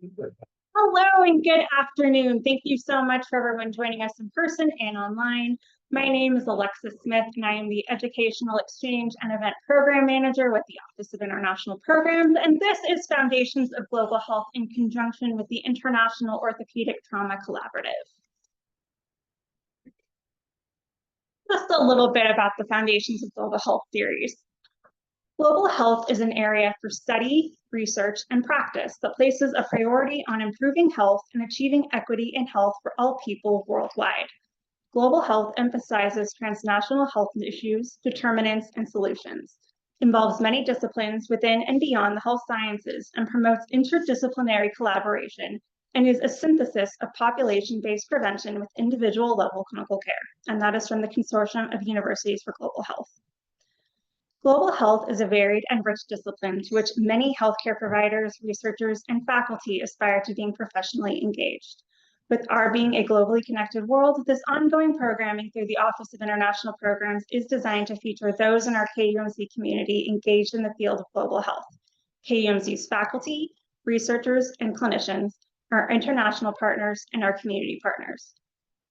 Hello and good afternoon. Thank you so much for everyone joining us in person and online. My name is Alexis Smith, and I am the Educational Exchange and Event Program Manager with the Office of International Programs. And this is Foundations of Global Health in conjunction with the International Orthopedic Trauma Collaborative. Just a little bit about the Foundations of Global Health series. Global health is an area for study, research, and practice that places a priority on improving health and achieving equity in health for all people worldwide. Global health emphasizes transnational health issues, determinants, and solutions, involves many disciplines within and beyond the health sciences, and promotes interdisciplinary collaboration, and is a synthesis of population-based prevention with individual-level clinical care. And that is from the Consortium of Universities for Global Health. Global health is a varied and rich discipline to which many healthcare providers, researchers, and faculty aspire to being professionally engaged. With our being a globally connected world, this ongoing programming through the Office of International Programs is designed to feature those in our KUMC community engaged in the field of global health. KUMC's faculty, researchers, and clinicians, our international partners, and our community partners.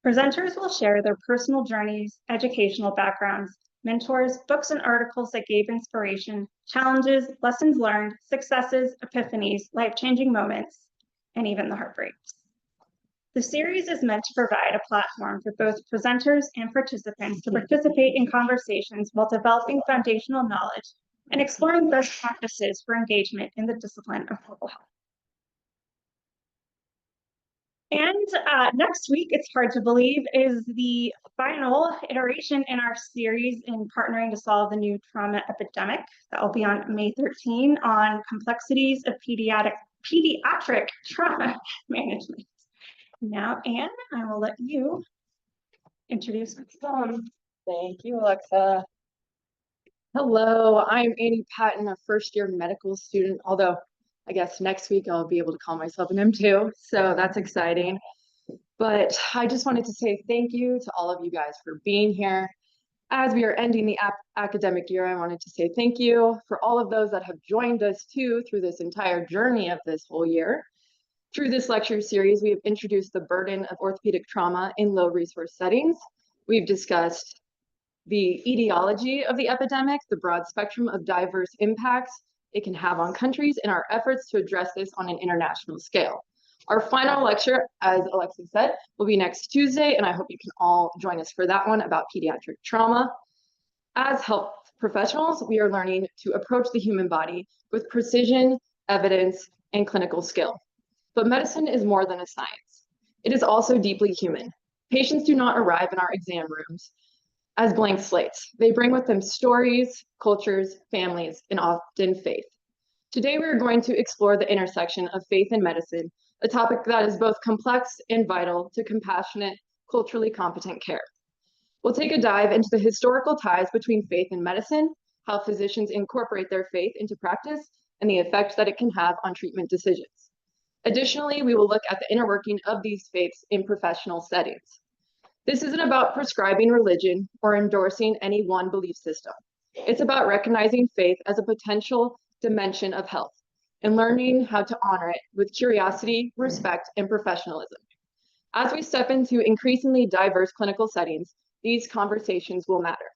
Presenters will share their personal journeys, educational backgrounds, mentors, books and articles that gave inspiration, challenges, lessons learned, successes, epiphanies, life-changing moments, and even the heartbreaks. The series is meant to provide a platform for both presenters and participants to participate in conversations while developing foundational knowledge and exploring best practices for engagement in the discipline of global health. And next week, it's hard to believe, is the final iteration in our series in partnering to solve the new trauma epidemic. That will be on May 13 on complexities of pediatric trauma management. Now, Anne, I will let you introduce yourself. Thank you, Alexa. Hello, I'm Annie Patton, a first-year medical student, although I guess next week I'll be able to call myself an M2, so that's exciting. But I just wanted to say thank you to all of you guys for being here. As we are ending the academic year, I wanted to say thank you for all of those that have joined us too through this entire journey of this whole year. Through this lecture series, we have introduced the burden of orthopedic trauma in low-resource settings. We've discussed the etiology of the epidemic, the broad spectrum of diverse impacts it can have on countries, and our efforts to address this on an international scale. Our final lecture, as Alexa said, will be next Tuesday, and I hope you can all join us for that one about pediatric trauma. As health professionals, we are learning to approach the human body with precision, evidence, and clinical skill. But medicine is more than a science. It is also deeply human. Patients do not arrive in our exam rooms as blank slates. They bring with them stories, cultures, families, and often faith. Today, we're going to explore the intersection of faith and medicine, a topic that is both complex and vital to compassionate, culturally competent care. We'll take a dive into the historical ties between faith and medicine, how physicians incorporate their faith into practice, and the effect that it can have on treatment decisions. Additionally, we will look at the inner working of these faiths in professional settings. This isn't about prescribing religion or endorsing any one belief system. It's about recognizing faith as a potential dimension of health and learning how to honor it with curiosity, respect, and professionalism. As we step into increasingly diverse clinical settings, these conversations will matter.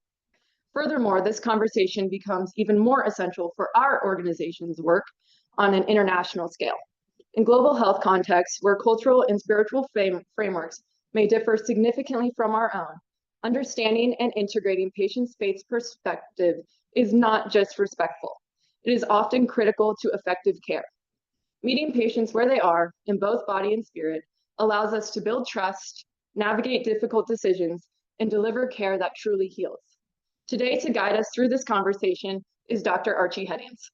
Furthermore, this conversation becomes even more essential for our organization's work on an international scale. In global health contexts, where cultural and spiritual frameworks may differ significantly from our own, understanding and integrating patients' faith perspective is not just respectful. It is often critical to effective care. Meeting patients where they are, in both body and spirit, allows us to build trust, navigate difficult decisions, and deliver care that truly heals. Today, to guide us through this conversation is Dr. Archie Heddings.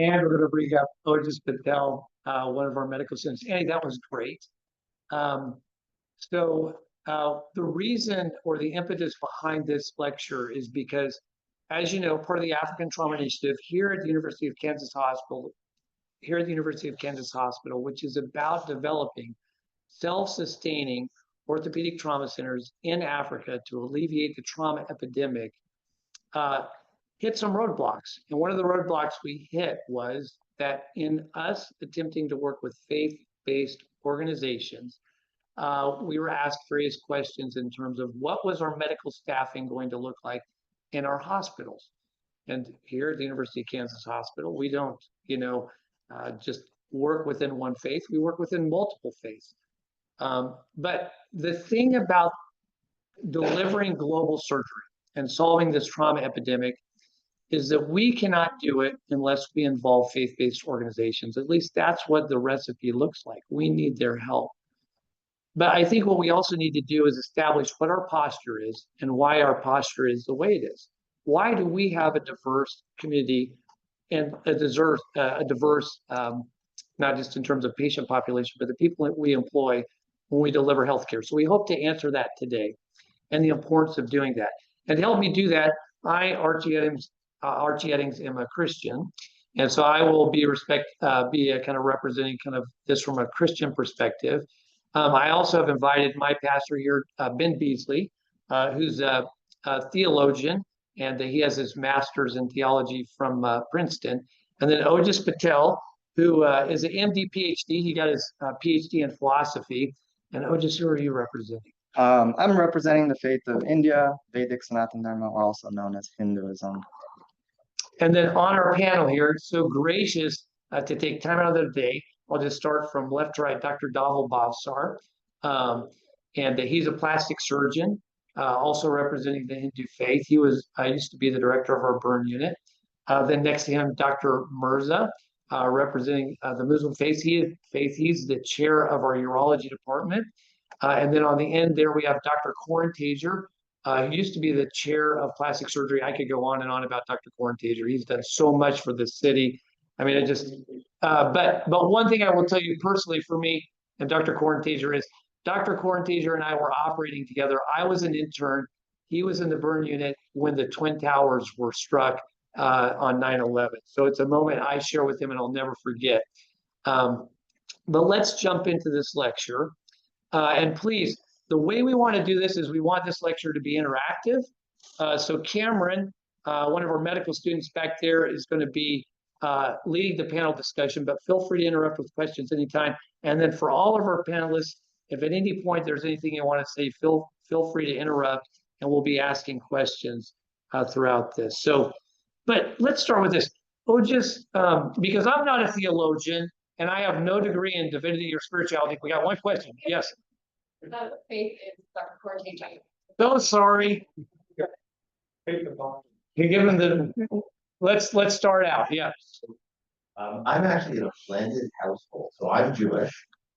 And we're going to bring up Otis Patel, one of our medical students. Annie, that was great. The reason or the impetus behind this lecture is because, as you know, part of the African Trauma Initiative here at the University of Kansas Hospital, which is about developing self-sustaining orthopedic trauma centers in Africa to alleviate the trauma epidemic, hit some roadblocks. And one of the roadblocks we hit was that in us attempting to work with faith-based organizations, we were asked various questions in terms of what was our medical staffing going to look like in our hospitals. And here at the University of Kansas Hospital, we don't, just work within one faith. We work within multiple faiths. But the thing about delivering global surgery and solving this trauma epidemic is that we cannot do it unless we involve faith-based organizations. At least that's what the recipe looks like. We need their help. But I think what we also need to do is establish what our posture is and why our posture is the way it is. Why do we have a diverse community and a diverse, not just in terms of patient population, but the people that we employ when we deliver healthcare? So we hope to answer that today and the importance of doing that. And to help me do that, I, Archie Eddings, am a Christian. And so I will be kind of representing kind of this from a Christian perspective. I also have invited my pastor here, Ben Beasley, who's a theologian, and he has his master's in theology from Princeton. And then Ojas Patel, who is an MD PhD. He got his PhD in philosophy. And Ojas, who are you representing? I'm representing the faith of India, Vedic Sanatana Dharma, or also known as Hinduism. And then on our panel here, so gracious to take time out of their day. I'll just start from left to right, Dr. Dahul Bhavsar. And he's a plastic surgeon, also representing the Hindu faith. I used to be the director of our burn unit. Then next to him, Dr. Mirza, representing the Muslim faith. He's the chair of our urology department. And then on the end there, we have Dr. Corintager, who used to be the chair of plastic surgery. I could go on and on about Dr. Corintager. He's done so much for the city. I mean, but one thing I will tell you personally for me and Dr. Corintager is Dr. Corintager and I were operating together. I was an intern. He was in the burn unit when the Twin Towers were struck on 9/11. So it's a moment I share with him and I'll never forget. But let's jump into this lecture. And please, the way we want to do this is we want this lecture to be interactive. So Cameron, one of our medical students back there, is going to be leading the panel discussion, but feel free to interrupt with questions anytime. And then for all of our panelists, if at any point there's anything you want to say, feel free to interrupt, and we'll be asking questions throughout this. So, but let's start with this. Ojas, because I'm not a theologian and I have no degree in divinity or spirituality. We got one question. Yes. Faith is Dr. Corintager. So sorry. You give them the. Let's start out. Yeah. I'm actually in a blended household, so I'm Jewish.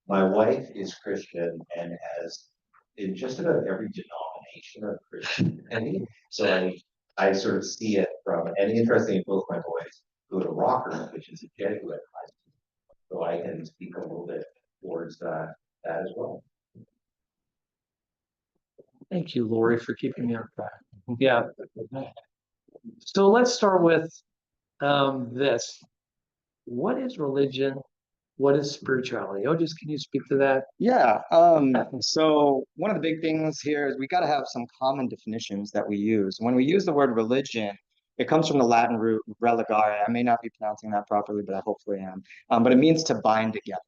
My wife is Christian and has in just about every denomination of Christianity. So I sort of see it from, and interestingly, both my boys go to Rockers, which is a Jesuit high school. So I can speak a little bit towards that as well. Thank you, Lori, for keeping me on track. Yeah. So let's start with this. What is religion? What is spirituality? Ojas, can you speak to that? Yeah. So one of the big things here is we got to have some common definitions that we use. When we use the word religion, it comes from the Latin root religare. I may not be pronouncing that properly, but I hopefully am. But it means to bind together.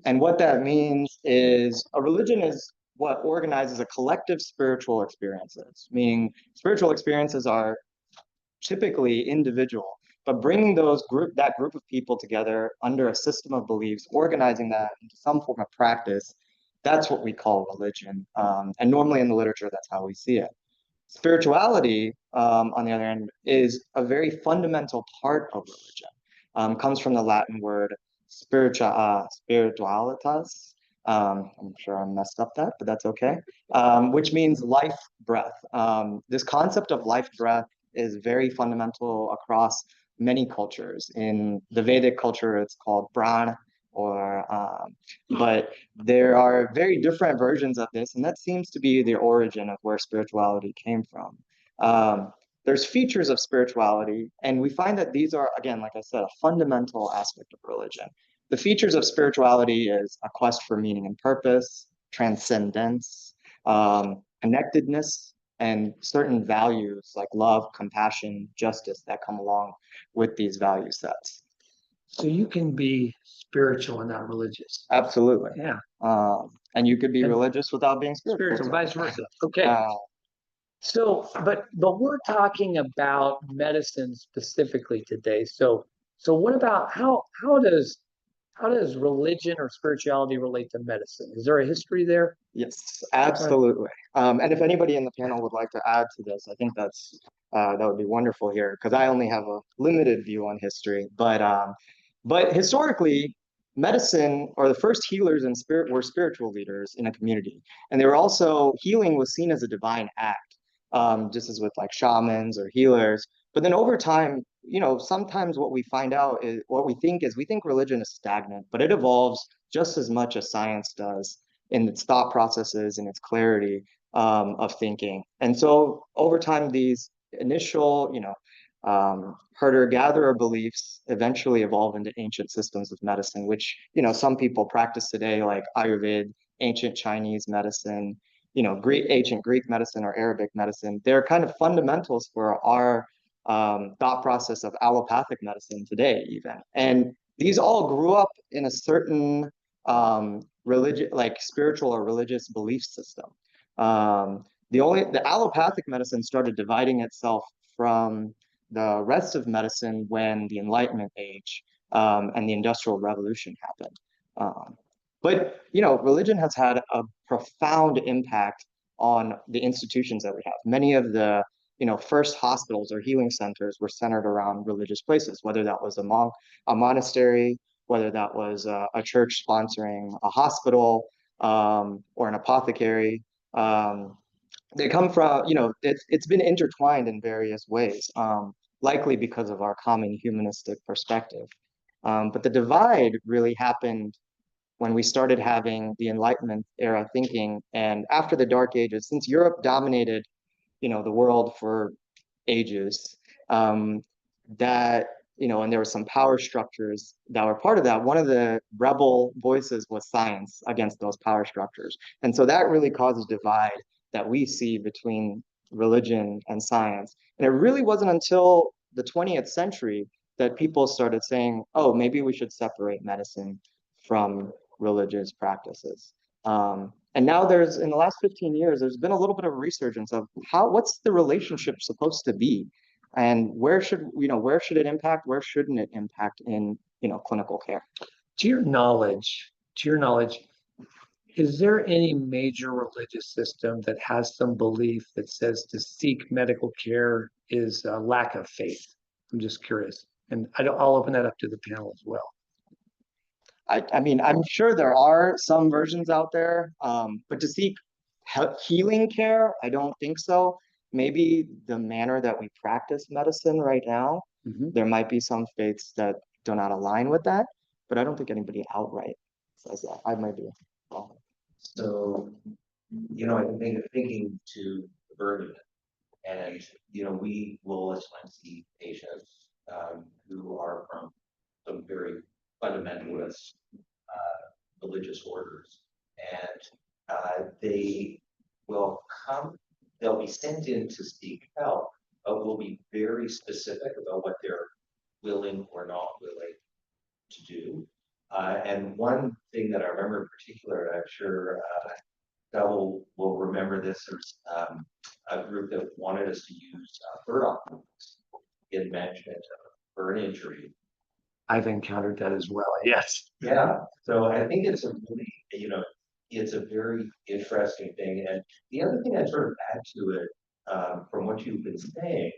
And what that means is a religion is what organizes a collective spiritual experiences, meaning spiritual experiences are typically individual, but bringing that group of people together under a system of beliefs, organizing that into some form of practice, that's what we call religion. And normally in the literature, that's how we see it. Spirituality, on the other hand, is a very fundamental part of religion. Comes from the Latin word spiritualitas. I'm sure I messed up that, but that's okay. Which means life breath. This concept of life breath is very fundamental across many cultures. In the Vedic culture, it's called prana, but there are very different versions of this, and that seems to be the origin of where spirituality came from. There's features of spirituality, and we find that these are, again, like I said, a fundamental aspect of religion. The features of spirituality is a quest for meaning and purpose, transcendence, connectedness, and certain values like love, compassion, justice that come along with these value sets. So you can be spiritual and not religious. Absolutely. Yeah, And you could be And religious without being spiritual, spiritual. vice versa. Okay. Uh, So, but we're talking about medicine specifically today. So what about how does religion or spirituality relate to medicine? Is there a history there? Yes, absolutely. And if anybody in the panel would like to add to this, I think that would be wonderful here because I only have a limited view on history. But historically, medicine or the first healers in spirit were spiritual leaders in a community, and they were also healing was seen as a divine act, just as with like shamans or healers. But then over time, sometimes what we find out is what we think religion is stagnant, but it evolves just as much as science does in its thought processes and its clarity of thinking. And so over time, these initial, herder-gatherer beliefs eventually evolve into ancient systems of medicine, which, some people practice today, like Ayurveda, ancient Chinese medicine, ancient Greek medicine or Arabic medicine. They're kind of fundamentals for our thought process of allopathic medicine today, even. And these all grew up in a certain religious, like spiritual or religious belief system. The allopathic medicine started dividing itself from the rest of medicine when the Enlightenment age and the Industrial Revolution happened. But religion has had a profound impact on the institutions that we have. Many of the first hospitals or healing centers were centered around religious places, whether that was a monastery, whether that was a church sponsoring a hospital or an apothecary. They come from, it's been intertwined in various ways, likely because of our common humanistic perspective. But the divide really happened when we started having the Enlightenment era thinking, and after the Dark Ages, since Europe dominated, the world for ages, that and there were some power structures that were part of that. One of the rebel voices was science against those power structures, and so that really caused a divide that we see between religion and science. And it really wasn't until the 20th century that people started saying, oh, maybe we should separate medicine from religious practices. And now in the last 15 years, there's been a little bit of a resurgence of what's the relationship supposed to be? And where should it impact? Where shouldn't it impact in, clinical care? To your knowledge, is there any major religious system that has some belief that says to seek medical care is a lack of faith? I'm just curious. And I'll open that up to the panel as well. I mean, I'm sure there are some versions out there, but to seek healing care, I don't think so. Maybe the manner that we practice medicine right now, there might be some faiths that do not align with that, but I don't think anybody outright says that. I might be wrong. So, I think thinking to the burden, and we will at times see patients who are from some very fundamentalist religious orders, and they will come. They'll be sent in to seek help, but will be very specific about what they're willing or not willing to do. And one thing that I remember in particular, I'm sure Double will remember this. There's a group that wanted us to use burdock roots in management of burn injury. I've encountered that as well. Yes. Yeah. So I think it's a really, it's a very interesting thing. And the other thing I sort of add to it, from what you've been saying,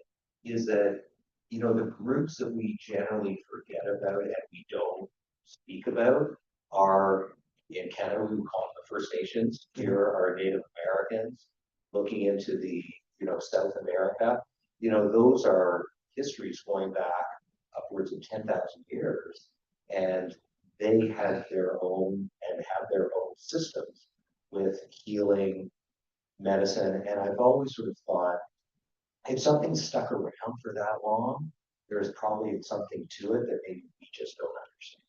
is that, the groups that we generally forget about and we don't speak about are in Canada, we would call them the First Nations. Here are Native Americans. Looking into the, South America, those are histories going back upwards of 10,000 years. And they had their own and have their own systems with healing medicine. And I've always sort of thought, if something's stuck around for that long, there's probably something to it that maybe we just don't understand.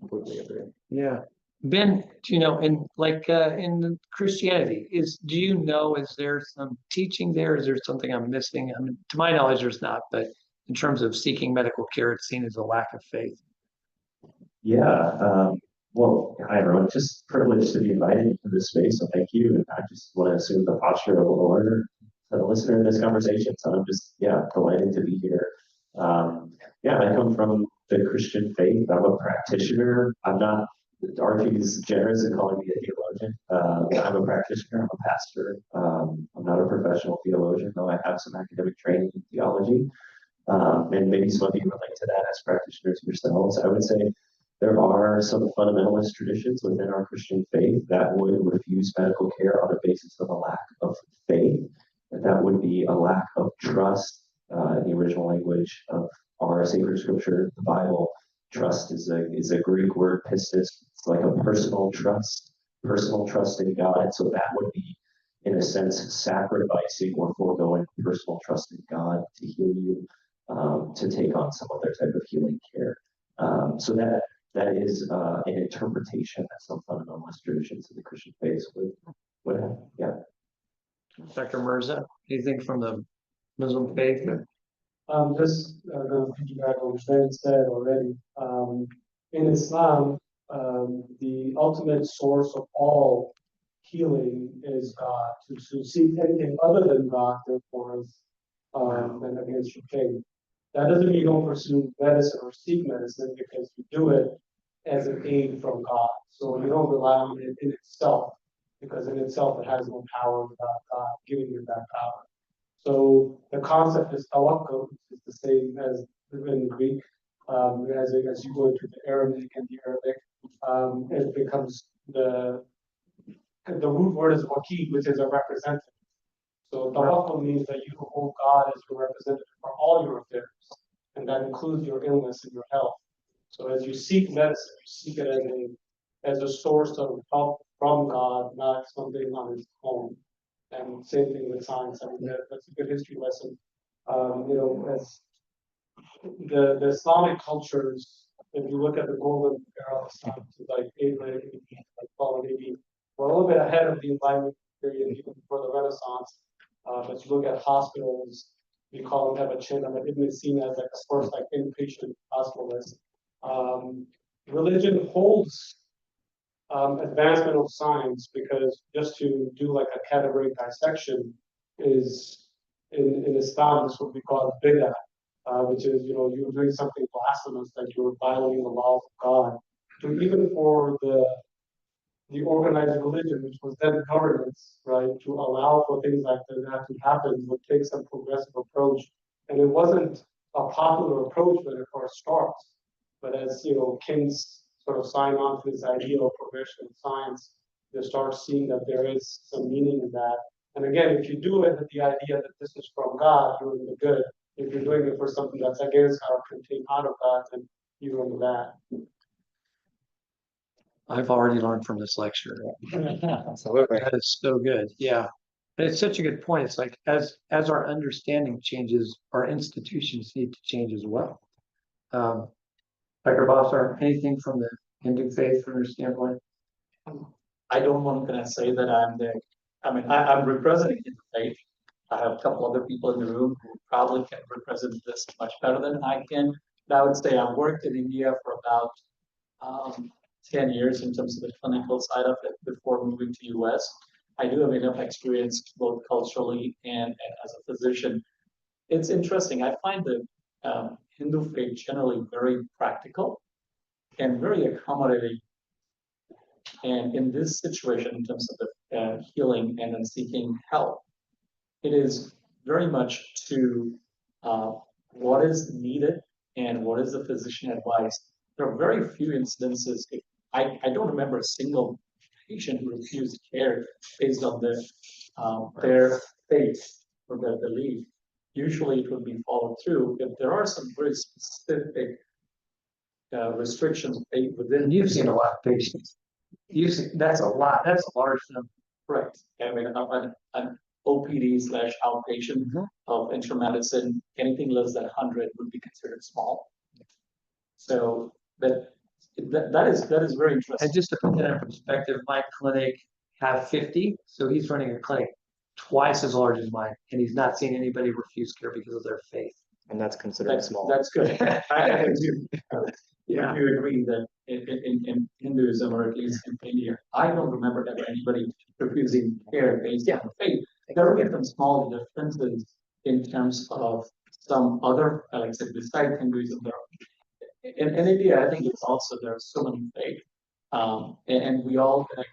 Completely agree. Yeah. Ben, do you know, in Christianity, is there some teaching there? Is there something I'm missing? I mean, to my knowledge, there's not, but in terms of seeking medical care, it's seen as a lack of faith. Yeah, well, hi everyone. Just privileged to be invited into this space, so thank you. And I just want to assume the posture of a learner, a listener in this conversation. So I'm just, yeah, delighted to be here. Yeah, I come from the Christian faith. I'm a practitioner. I'm not, Archie's generous in calling me a theologian. I'm a practitioner. I'm a pastor. I'm not a professional theologian, though I have some academic training in theology. And maybe some of you relate to that as practitioners yourselves. I would say there are some fundamentalist traditions within our Christian faith that would refuse medical care on a basis of a lack of faith. And that would be a lack of trust in the original language of our sacred scripture, the Bible. Trust is a Greek word, pistis. It's like a personal trust in God. And so that would be, in a sense, sacrificing or foregoing personal trust in God to heal you, to take on some other type of healing care. So that is an interpretation that some fundamentalist traditions of the Christian faith would have. Yeah. Dr. Mirza, anything from the Muslim faith? Just going to piggyback on what Ben said already. In Islam, the ultimate source of all healing is God. To seek anything other than God, therefore, is then against your faith. That doesn't mean you don't pursue medicine or seek medicine, because you do it as an aid from God. So you don't rely on it in itself, because in itself it has no power without God giving you that power. So the concept is tawakkul, which is the same as in Greek. As you go into the Arabic and the Arabic, it becomes the root word is wakil, which is a representative. So tawakkul means that you hold God as your representative for all your affairs, and that includes your illness and your health. So as you seek medicine, you seek it as a source of help from God, not something on its own. And same thing with science. I mean, that's a good history lesson. As the Islamic cultures, if you look at the golden era of Islam, like 800 AD, like 12 AD, we're a little bit ahead of the Enlightenment period, even before the Renaissance. But you look at hospitals, we call them Ibn Sina as like a source, like inpatient hospitalist. Religion holds advancement of science, because just to do like a category dissection is in Islam, this would be called bid'ah, which is, you're doing something blasphemous, like you're violating the laws of God. So even for the organized religion, which was then governance, right, to allow for things like that to happen, would take some progressive approach. And it wasn't a popular approach when it first starts. But as kings sort of sign on to this idea of progression in science, they start seeing that there is some meaning in that. And again, if you do it with the idea that this is from God, you're in the good. If you're doing it for something that's against God, contained out of God, then you're in the bad. I've already learned from this lecture. Absolutely. That is so good. Yeah. And it's such a good point. It's like as our understanding changes, our institutions need to change as well. Dr. Bossar, anything from the Hindu faith from your standpoint? I don't want to say that I'm representing the faith. I have a couple other people in the room who probably can represent this much better than I can. But I would say I worked in India for about 10 years in terms of the clinical side of it before moving to US. I do have enough experience both culturally and as a physician. It's interesting. I find the Hindu faith generally very practical and very accommodating. And in this situation, in terms of the healing and then seeking help, it is very much to what is needed and what is the physician advice. There are very few incidences. I don't remember a single patient who refused care based on their faith or their belief. Usually it would be followed through. If there are some very specific restrictions within. And you've seen a lot of patients. That's a lot. That's a large number. Correct. I mean, an OPD / outpatient of intramedicine, anything less than 100 would be considered small. So, but that is very interesting. And just to put that in perspective, my clinic have 50, so he's running a clinic twice as large as mine, and he's not seen anybody refuse care because of their faith. And that's considered small. That's good. I do. Yeah. You agree that in Hinduism, or at least in India, I don't remember ever anybody refusing care based on faith. There will be some small differences in terms of some other, like I said, besides Hinduism, in India, I think it's also, there are so many faith. And we all like,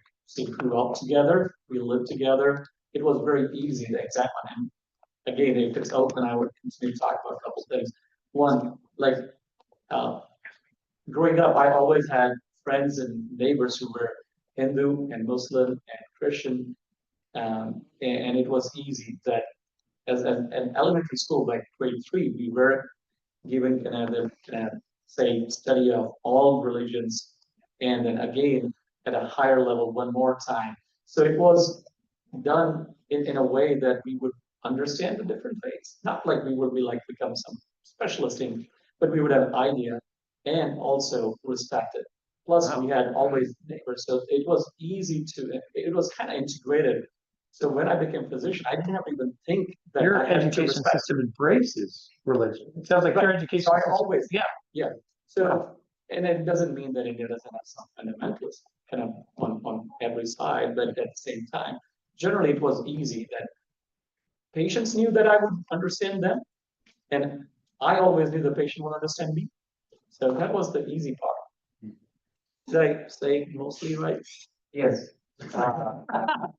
grew up together, we lived together. It was very easy, the exact one. And again, if it's open, I would continue to talk about a couple things. One, like growing up, I always had friends and neighbors who were Hindu and Muslim and Christian. And it was easy that as an elementary school, like grade 3, we were given say study of all religions, and then again at a higher level one more time. So it was done in a way that we would understand the different faiths, not like we would be like become some specialist in, but we would have an idea and also respect it. Plus, we had always neighbors, so it was easy to. It was kind of integrated. So when I became physician, I didn't even think that Your I had to education respect. system embraces religion. It sounds like your education So I system. always, Yeah. yeah. So, and it doesn't mean that India doesn't have some fundamentals kind of on every side, but at the same time, generally it was easy that patients knew that I would understand them, and I always knew the patient would understand me. So that was the easy part. Did I say mostly right? Yes. The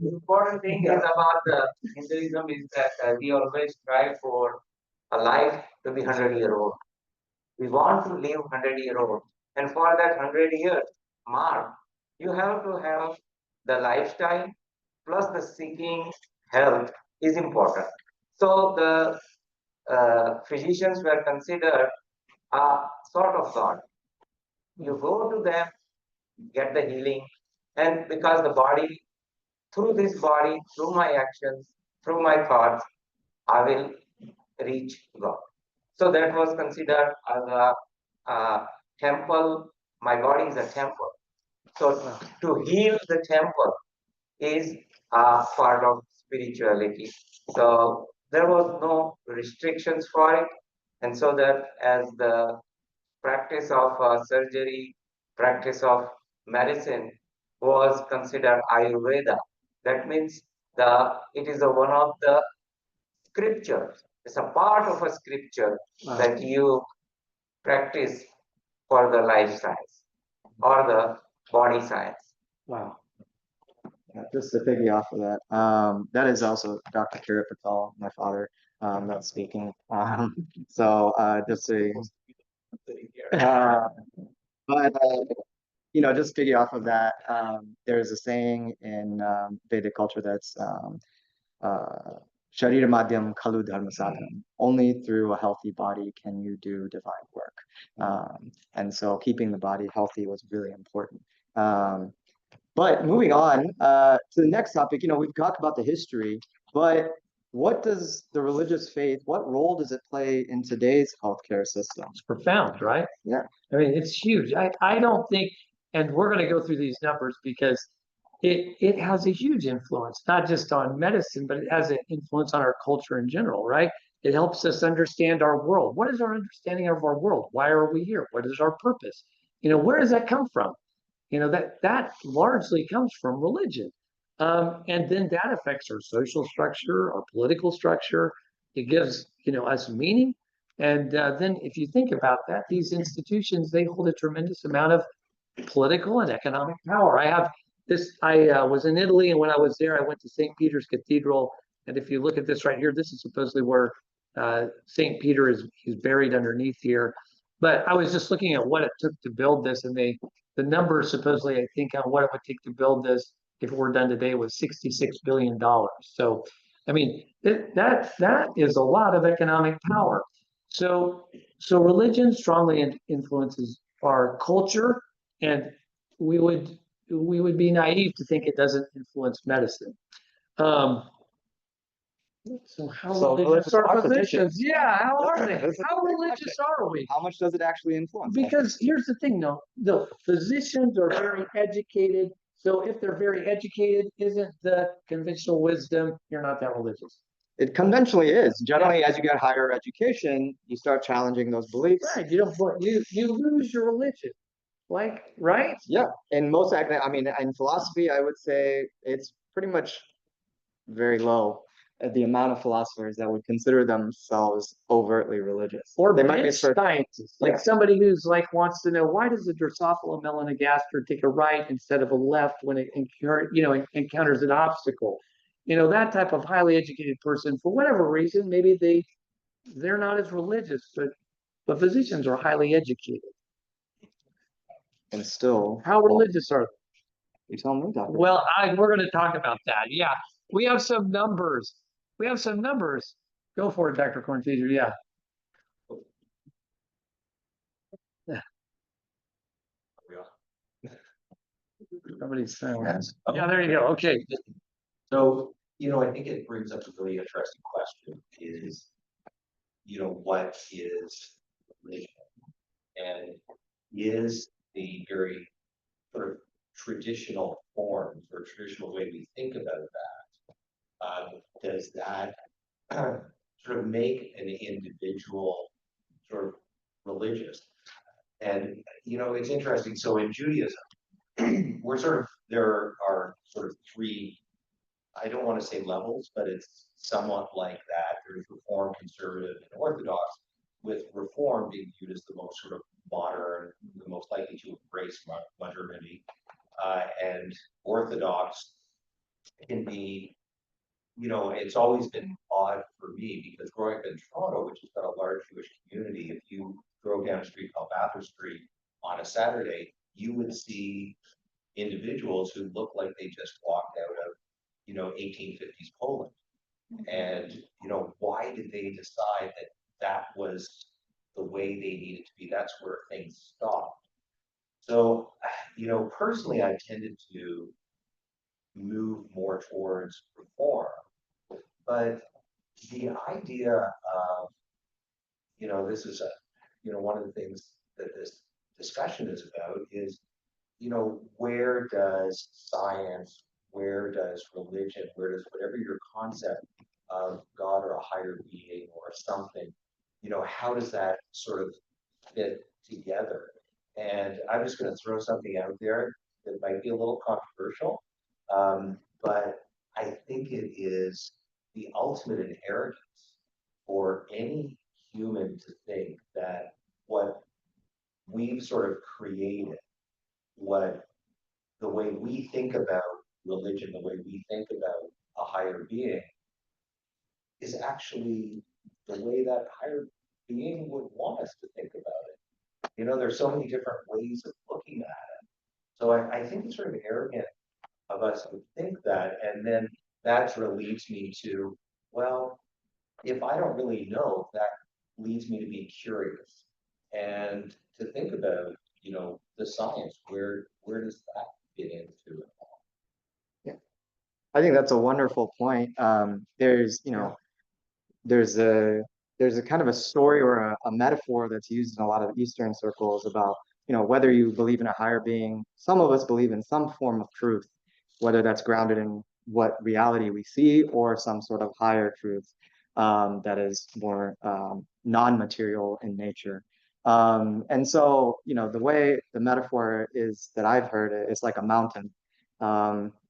important thing is about the Hinduism is that we always strive for a life to be 100-year-old. We want to live 100-year-old, and for that 100-year mark, you have to have the lifestyle plus the seeking health is important. So the physicians were considered a sort of God. You go to them, get the healing, and because the body, through this body, through my actions, through my thoughts, I will reach God. So that was considered as a temple. My body is a temple. So to heal the temple is a part of spirituality. So there was no restrictions for it. And so that as the practice of surgery, practice of medicine was considered Ayurveda. That means it is one of the scriptures. It's a part of a scripture that you practice for the life science or the body science. Wow. Yeah, just to piggy off of that, that is also Dr. Kirit Patel, my father, that's speaking. So just to, but just piggy off of that, there's a saying in Vedic culture that's Sharira Madhyam Kalu Dharma Sadhanam. Only through a healthy body can you do divine work. And so keeping the body healthy was really important. But moving on to the next topic, we've talked about the history, but what does the religious faith, what role does it play in today's healthcare system? It's profound, right? Yeah. I mean, it's huge. I don't think, and we're going to go through these numbers because it has a huge influence, not just on medicine, but it has an influence on our culture in general, right? It helps us understand our world. What is our understanding of our world? Why are we here? What is our purpose? Where does that come from? That largely comes from religion. And then that affects our social structure, our political structure. It gives, us meaning. And then if you think about that, these institutions, they hold a tremendous amount of political and economic power. I was in Italy, and when I was there, I went to St. Peter's Cathedral. And if you look at this right here, this is supposedly where St. Peter he's buried underneath here. But I was just looking at what it took to build this, and the number supposedly, I think, on what it would take to build this, if it were done today, was $66 billion. So, I mean, that is a lot of economic power. So religion strongly influences our culture, and we would be naive to think it doesn't influence medicine. So how So religious religious are are physicians? physicians. Yeah, how are they? That's a How good religious question. are we? How much does it actually influence us? Because here's the thing, though, the physicians are very educated. So if they're very educated, isn't the conventional wisdom, you're not that religious? It conventionally is. Generally, as you get higher education, you start challenging those beliefs. Right, you don't, you lose your religion, like, right? Yeah, and most I mean, in philosophy, I would say it's pretty much very low the amount of philosophers that would consider themselves overtly religious. Or they might be bench scientists, like Yeah. somebody who's like wants to know why does the Drosophila melanogaster take a right instead of a left when it encounters an obstacle? That type of highly educated person, for whatever reason, maybe they're not as religious, but physicians are highly educated. and still. How religious are they? You tell me, Doctor. Well, we're going to talk about that. Yeah, we have some numbers. We have some numbers. Go for it, Dr. Cornteaser. Yeah. Somebody's saying. Yes. Yeah, there you go. Okay. So, I think it brings up a really interesting question is, what is religion? And is the very sort of traditional forms or traditional way we think about that, does that sort of make an individual sort of religious? And, it's interesting. So in Judaism, there are sort of three, I don't want to say levels, but it's somewhat like that. There's Reform, Conservative, and Orthodox, with Reform being viewed as the most sort of modern, the most likely to embrace modernity, and Orthodox can be, it's always been odd for me because growing up in Toronto, which has got a large Jewish community, if you drove down a street called Bathurst Street on a Saturday, you would see individuals who looked like they just walked out of 1850s Poland. And why did they decide that that was the way they needed to be? That's where things stopped. So personally, I tended to move more towards reform, but the idea of this is one of the things that this discussion is about is where does science, where does religion, where does whatever your concept of God or a higher being or something, how does that sort of fit together? And I'm just going to throw something out there that might be a little controversial, but I think it is the ultimate in arrogance for any human to think that what we've sort of created, what the way we think about religion, the way we think about a higher being, is actually the way that higher being would want us to think about it. There's so many different ways of looking at it. So I think it's sort of arrogant of us to think that. And then that sort of leads me to, well, if I don't really know, that leads me to be curious and to think about, the science, where does that fit into it? Yeah, I think that's a wonderful point. There's a kind of a story or a metaphor that's used in a lot of Eastern circles about whether you believe in a higher being. Some of us believe in some form of truth, whether that's grounded in what reality we see or some sort of higher truth that is more non-material in nature. And so the way the metaphor is that I've heard it, it's like a mountain.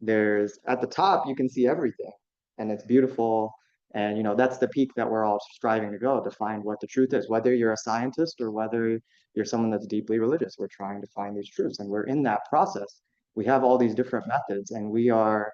There's at the top you can see everything, and it's beautiful. And that's the peak that we're all striving to go to find what the truth is. Whether you're a scientist or whether you're someone that's deeply religious, we're trying to find these truths, and we're in that process. We have all these different methods, and we are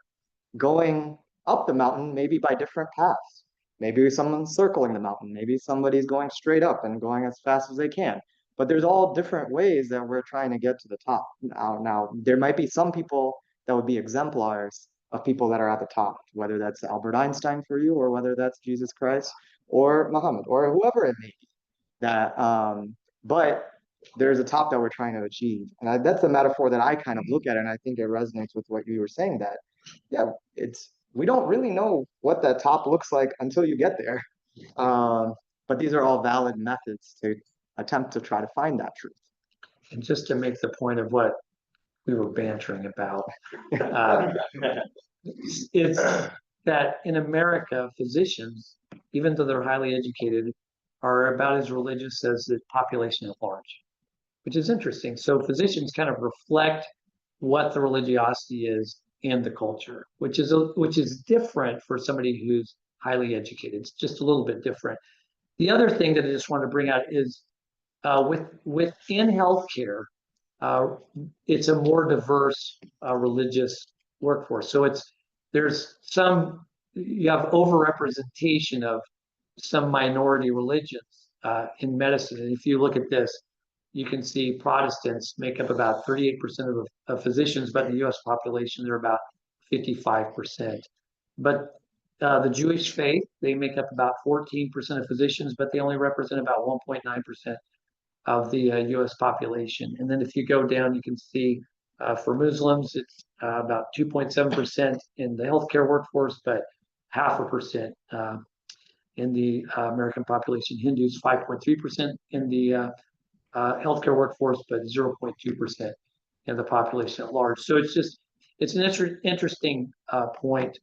going up the mountain, maybe by different paths. Maybe someone's circling the mountain. Maybe somebody's going straight up and going as fast as they can. But there's all different ways that we're trying to get to the top. Now there might be some people that would be exemplars of people that are at the top, whether that's Albert Einstein for you, or whether that's Jesus Christ, or Muhammad, or whoever it may be. But there's a top that we're trying to achieve, and that's the metaphor that I kind of look at, and I think it resonates with what you were saying. That yeah, we don't really know what that top looks like until you get there. But these are all valid methods to attempt to try to find that truth. And just to make the point of what we were bantering about, uh, it's that in America, physicians, even though they're highly educated, are about as religious as the population at large, which is interesting. So physicians kind of reflect what the religiosity is in the culture, which is different for somebody who's highly educated. It's just a little bit different. The other thing that I just want to bring out is within healthcare, uh, it's a more diverse religious workforce. So you have overrepresentation of some minority religions in medicine. And if you look at this, you can see Protestants make up about 38% of physicians, but in the US population, they're about 55%. But the Jewish faith, they make up about 14% of physicians, but they only represent about 1.9% of the US population. And then if you go down, you can see for Muslims, it's about 2.7% in the healthcare workforce, but 0.5% in the American population. Hindus, 5.3% in the healthcare workforce, but 0.2% in the population at large. So it's an interesting point.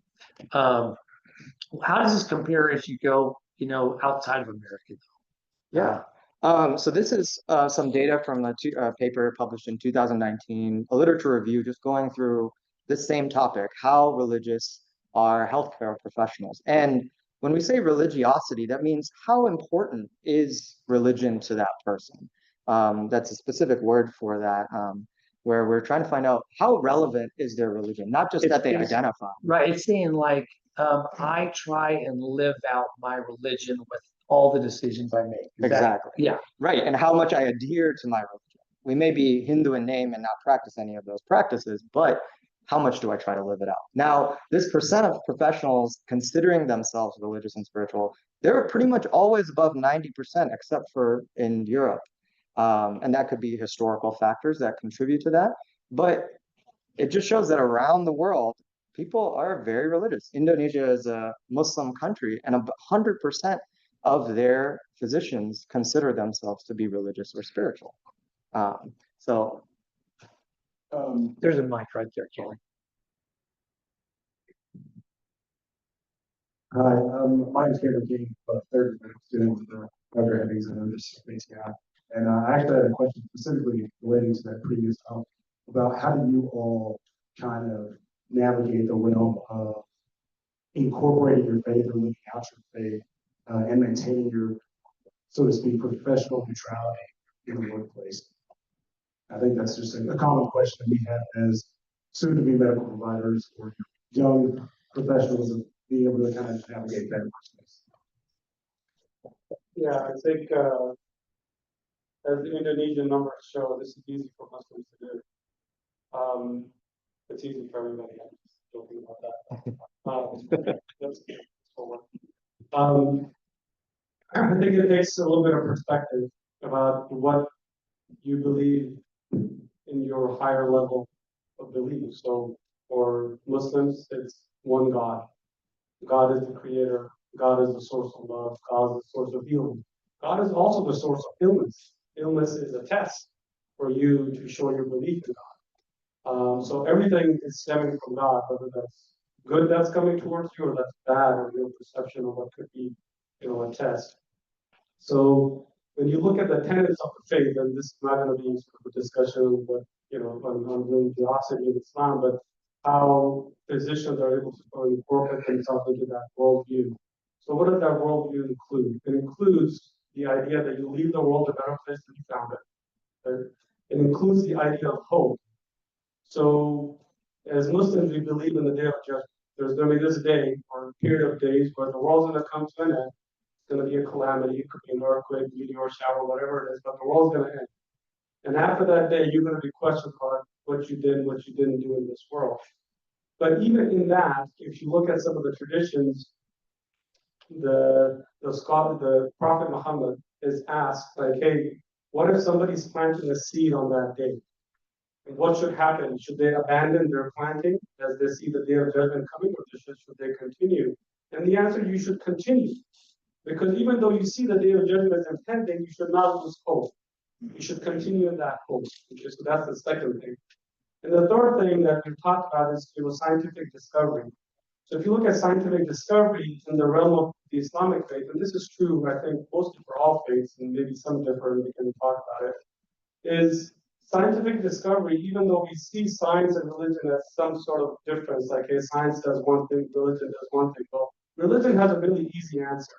How does this compare as you go, outside of America? Yeah. So this is some data from the paper published in 2019, a literature review just going through this same topic, how religious are healthcare professionals. And when we say religiosity, that means how important is religion to that person? That's a specific word for that, where we're trying to find out how relevant is their religion, not just that they identify. Right. It's saying like, I try and live out my religion with all the decisions I make. Exactly. Yeah. Right. And how much I adhere to my religion. We may be Hindu in name and not practice any of those practices, but how much do I try to live it out? Now, this percent of professionals considering themselves religious and spiritual, they're pretty much always above 90%, except for in Europe. And that could be historical factors that contribute to that. But it just shows that around the world, people are very religious. Indonesia is a Muslim country, and 100% of their physicians consider themselves to be religious or spiritual. So there's a mic right there, Kelly. Hi, my name's Cameron King, a third student with the undergraduates and I'm just space guy. And I actually had a question specifically relating to that previous topic about how do you all kind of navigate the realm of incorporating your faith or living out your faith and maintaining your, so to speak, professional neutrality in the workplace. I think that's just a common question that we have as soon-to-be medical providers or young professionals of being able to kind of navigate that workspace. Yeah, I think as the Indonesian numbers show, this is easy for Muslims to do. It's easy for everybody. I'm just joking about that. That's forward. I think it takes a little bit of perspective about what you believe in your higher level of belief. So for Muslims, it's one God. God is the creator. God is the source of love. God is the source of healing. God is also the source of illness. Illness is a test for you to show your belief in God. So everything is stemming from God, whether that's good that's coming towards you or that's bad or your perception of what could be, a test. So when you look at the tenets of the faith, and this is not going to be sort of a discussion of what, on religiosity in Islam, but how physicians are able to incorporate themselves into that worldview. So what does that worldview include? It includes the idea that you leave the world a better place than you found it. Right? It includes the idea of hope. So as Muslims, we believe in the day of judgment. There's going to be this day or a period of days where the world's going to come to an end. It's going to be a calamity. It could be an earthquake, meteor shower, whatever it is, but the world's going to end. And after that day, you're going to be questioned about what you did, what you didn't do in this world. But even in that, if you look at some of the traditions, the Prophet Muhammad is asked, like, hey, what if somebody's planting a seed on that day? And what should happen? Should they abandon their planting as they see the day of judgment coming, or should they continue? And the answer, you should continue. Because even though you see the day of judgment is impending, you should not lose hope. You should continue in that hope. Okay, so that's the second thing. And the third thing that we've talked about is scientific discovery. So if you look at scientific discovery in the realm of the Islamic faith, and this is true, I think, mostly for all faiths, and maybe some differ, and we can talk about it, is scientific discovery, even though we see science and religion as some sort of difference, like, hey, science does one thing, religion does one thing. Well, religion has a really easy answer.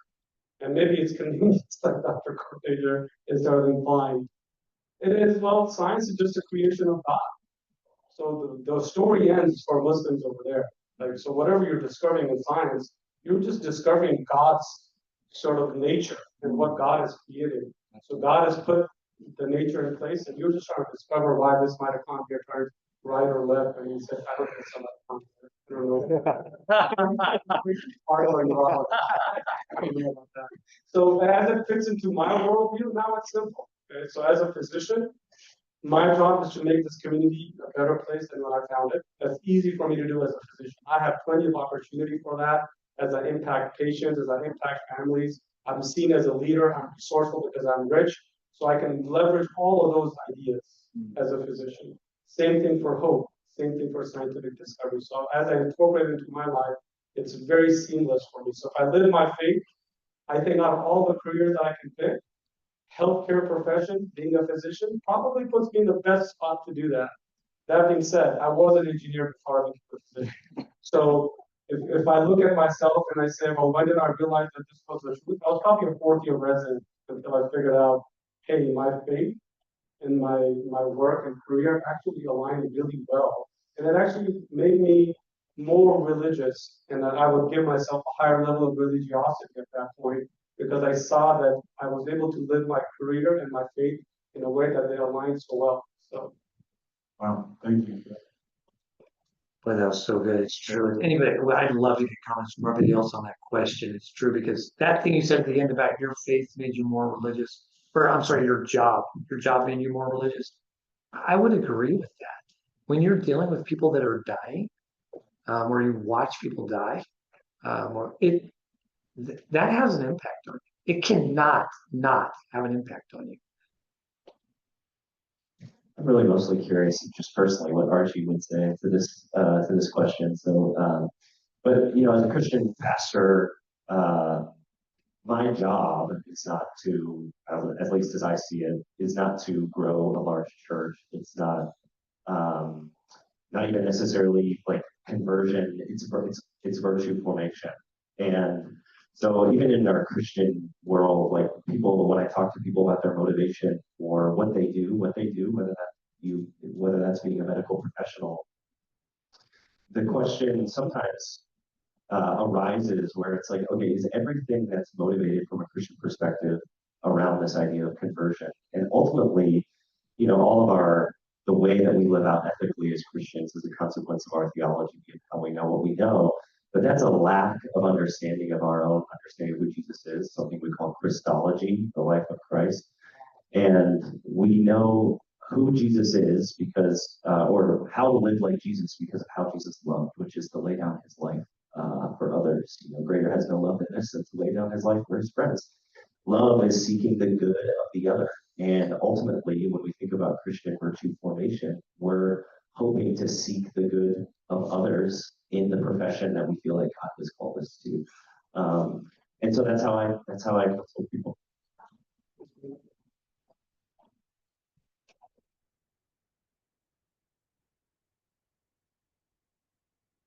And maybe it's convenient, like Dr. Cortager is sort of implying. It is, well, science is just a creation of God. So the story ends for Muslims over there. Like, so whatever you're discovering in science, you're just discovering God's sort of nature and what God has created. So God has put the nature in place, and you're just trying to discover why this mitochondria turned right or left. And he said, I don't think it's a mitochondria. I don't know. I don't know about that. So as it fits into my worldview, now it's simple. Okay? So as a physician, my job is to make this community a better place than when I found it. That's easy for me to do as a physician. I have plenty of opportunity for that as I impact patients, as I impact families. I'm seen as a leader. I'm resourceful because I'm rich. So I can leverage all of those ideas as a physician. Same thing for hope. Same thing for scientific discovery. So as I incorporate it into my life, it's very seamless for me. So if I live my faith, I think out of all the careers that I can pick, healthcare profession, being a physician, probably puts me in the best spot to do that. That being said, I was an engineer before I became a physician. So if I look at myself and I say, well, when did I realize that this was the truth? I was probably a fourth year resident until I figured out, hey, my faith and my work and career actually aligned really well. And it actually made me more religious, and that I would give myself a higher level of religiosity at that point, because I saw that I was able to live my career and my faith in a way that they aligned so well. So, Wow, thank you. Boy, that was so good. It's true. Anybody, well, I'd love to get comments from everybody else on that question. It's true, because that thing you said at the end about your faith made you more religious, or I'm sorry, your job made you more religious. I would agree with that. When you're dealing with people that are dying, or you watch people die, or that has an impact on you. It cannot not have an impact on you. I'm really mostly curious, just personally, what Archie would say to this question. So, but you know, as a Christian pastor, my job is not to, at least as I see it, is not to grow a large church. It's not even necessarily like conversion. It's virtue formation. And so even in our Christian world, like people, when I talk to people about their motivation for what they do, whether that's being a medical professional, the question sometimes arises where it's like, okay, is everything that's motivated from a Christian perspective around this idea of conversion? And ultimately, you know, the way that we live out ethically as Christians is a consequence of our theology and how we know what we know. But that's a lack of understanding of our own understanding of who Jesus is, something we call Christology, the life of Christ. And we know who Jesus is because, or how to live like Jesus because of how Jesus loved, which is to lay down his life for others. You know, greater has no love than this, than to lay down his life for his friends. Love is seeking the good of the other. And ultimately, when we think about Christian virtue formation, we're hoping to seek the good of others in the profession that we feel like God has called us to. And so that's how I counsel people.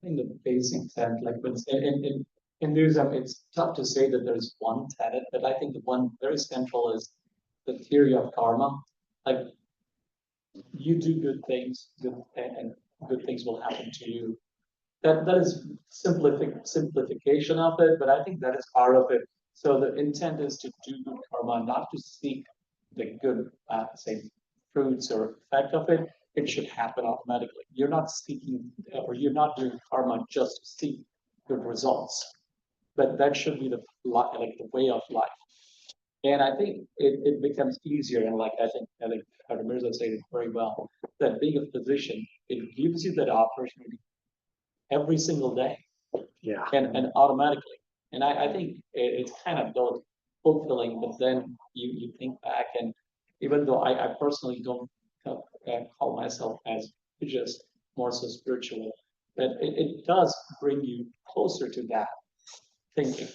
In the basic tenet, like in Hinduism, it's tough to say that there's one tenet, but I think the one very central is the theory of karma. Like you do good things, and good things will happen to you. That is simplification of it, but I think that is part of it. So the intent is to do good karma, not to seek the good, say, fruits or effect of it. It should happen automatically. You're not seeking, or you're not doing karma just to seek good results. But that should be the way of life. And I think it becomes easier, and like I think Dr. Mirza said it very well, that being a physician, it gives you that opportunity every single day Yeah. and automatically. And I think it's kind of both fulfilling, but then you think back, and even though I personally don't call myself as just more so spiritual, but it does bring you closer to that thinking.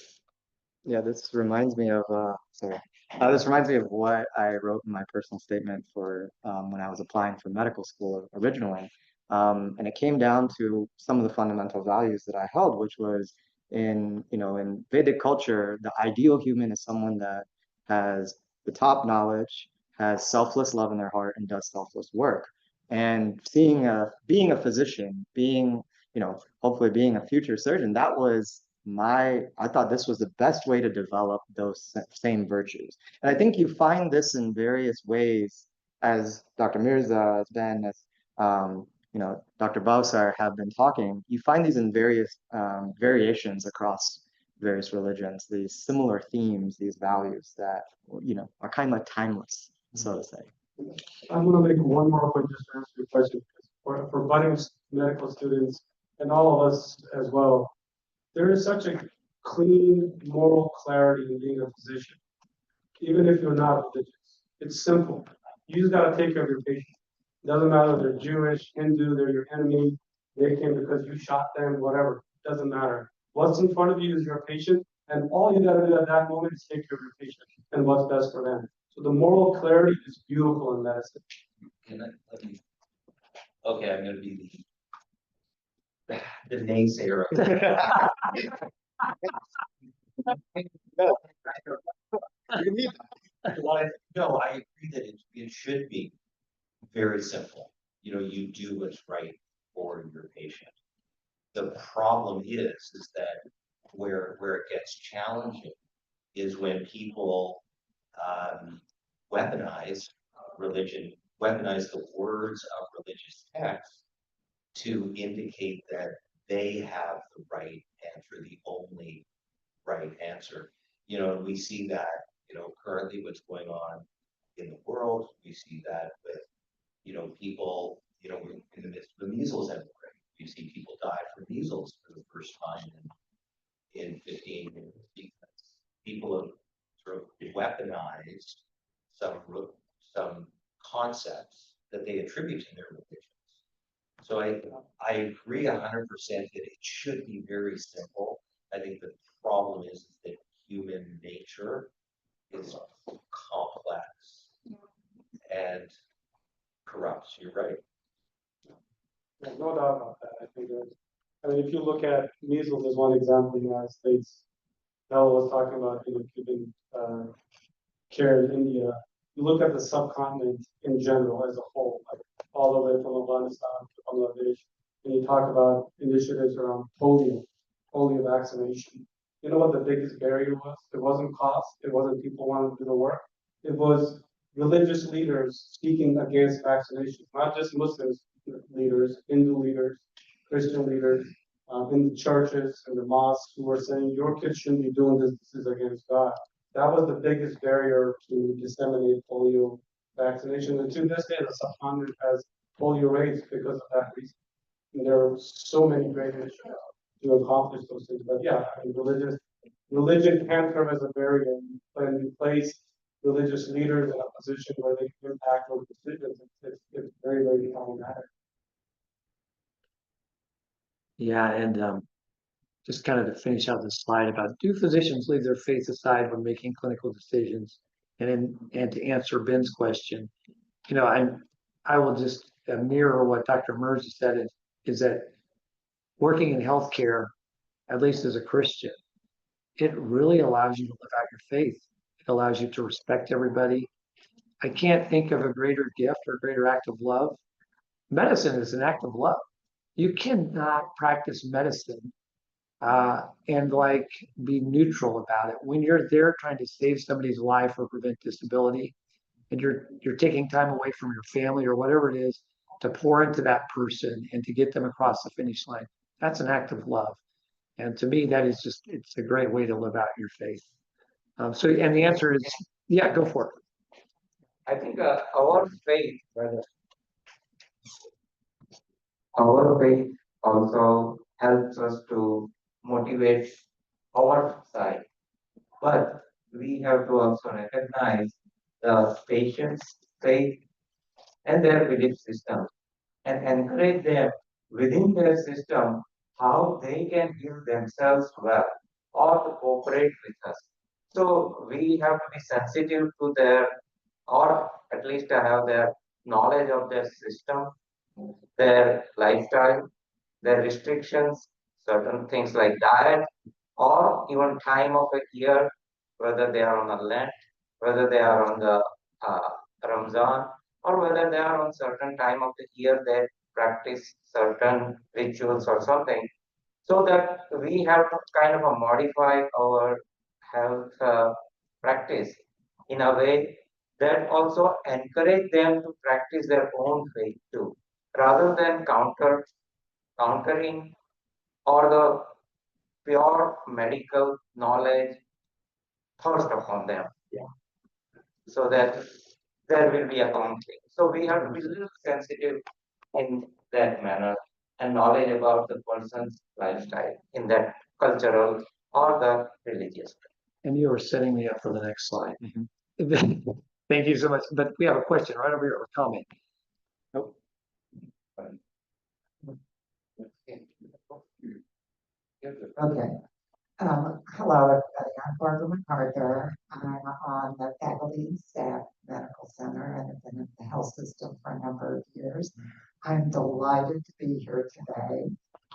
Yeah, this reminds me of this reminds me of what I wrote in my personal statement for when I was applying for medical school originally. And it came down to some of the fundamental values that I held, which was in Vedic culture, the ideal human is someone that has the top knowledge, has selfless love in their heart, and does selfless work. And being a physician, hopefully being a future surgeon, that was I thought this was the best way to develop those same virtues. And I think you find this in various ways, as Dr. Mirza, as Ben, as Dr. Bhavsar have been talking. You find these in various variations across various religions, these similar themes, these values that are kind of timeless, so to say. I'm gonna make one more point just to answer your question. For budding medical students and all of us as well, there is such a clean moral clarity in being a physician, even if you're not religious. It's simple. You just gotta take care of your patient. Doesn't matter if they're Jewish, Hindu, they're your enemy, they came because you shot them, whatever. Doesn't matter. What's in front of you is your patient, and all you gotta do at that moment is take care of your patient and what's best for them. So the moral clarity is beautiful in medicine. Okay, I'm gonna be the naysayer. No, I agree that it should be very simple. You do what's right for your patient. The problem is that where it gets challenging is when people weaponize religion, weaponize the words of religious texts to indicate that they have the right answer, the only right answer. We see that, currently what's going on in the world. We see that with, people, we're in the midst of the measles epidemic. You see people die from measles for the first time in 15 years because people have sort of weaponized some concepts that they attribute to their religions. So I agree 100% that it should be very simple. I think the problem is that human nature is complex and corrupt. You're right. There's no doubt about that. I mean, if you look at measles as one example in the United States, Bella was talking about giving care in India. You look at the subcontinent in general as a whole, like all the way from Afghanistan to Bangladesh, and you talk about initiatives around polio vaccination. You know what the biggest barrier was? It wasn't cost. It wasn't people wanting to do the work. It was religious leaders speaking against vaccination, not just Muslims leaders, Hindu leaders, Christian leaders, in the churches and the mosques who were saying, your kids shouldn't be doing this, this is against God. That was the biggest barrier to disseminate polio vaccination. And to this day, the subcontinent has polio rates because of that reason. And there are so many great initiatives to accomplish those things. But yeah, I mean, religion can serve as a barrier. When you place religious leaders in a position where they can impact those decisions, it's very, very problematic. Yeah, and just kind of to finish out this slide about, do physicians leave their faith aside when making clinical decisions? And to answer Ben's question, I will just mirror what Dr. Mirza said is that working in healthcare, at least as a Christian, it really allows you to live out your faith. It allows you to respect everybody. I can't think of a greater gift or greater act of love. Medicine is an act of love. You cannot practice medicine and be neutral about it. When you're there trying to save somebody's life or prevent disability, and you're taking time away from your family or whatever it is to pour into that person and to get them across the finish line, that's an act of love. And to me, that is it's a great way to live out your faith. And the answer is Yeah, go for it. I think our faith, our faith also helps us to motivate our side. But we have to also recognize the patient's faith and their belief system and encourage them within their system how they can heal themselves well or to cooperate with us. So we have to be sensitive to their, or at least to have their knowledge of their system, their lifestyle, their restrictions, certain things like diet, or even time of a year, whether they are on a Lent, whether they are on the uh, Ramzan, or whether they are on certain time of the year they practice certain rituals or something, so that we have to kind of modify our health practice in a way that also encourage them to practice their own faith too, rather than countering or the pure medical knowledge forced upon them. Yeah. So that there will be a conflict. So we have to be a little sensitive in that manner and knowledge about the person's lifestyle in that cultural or the religious. And you are setting me up for the next slide. Mhm. Thank you so much. But we have a question right over here, or a comment. Nope. Okay. Hello, everybody. I'm Barbara MacArthur. I'm on the faculty and staff medical center and have been in the health system for a number of years. I'm delighted to be here today.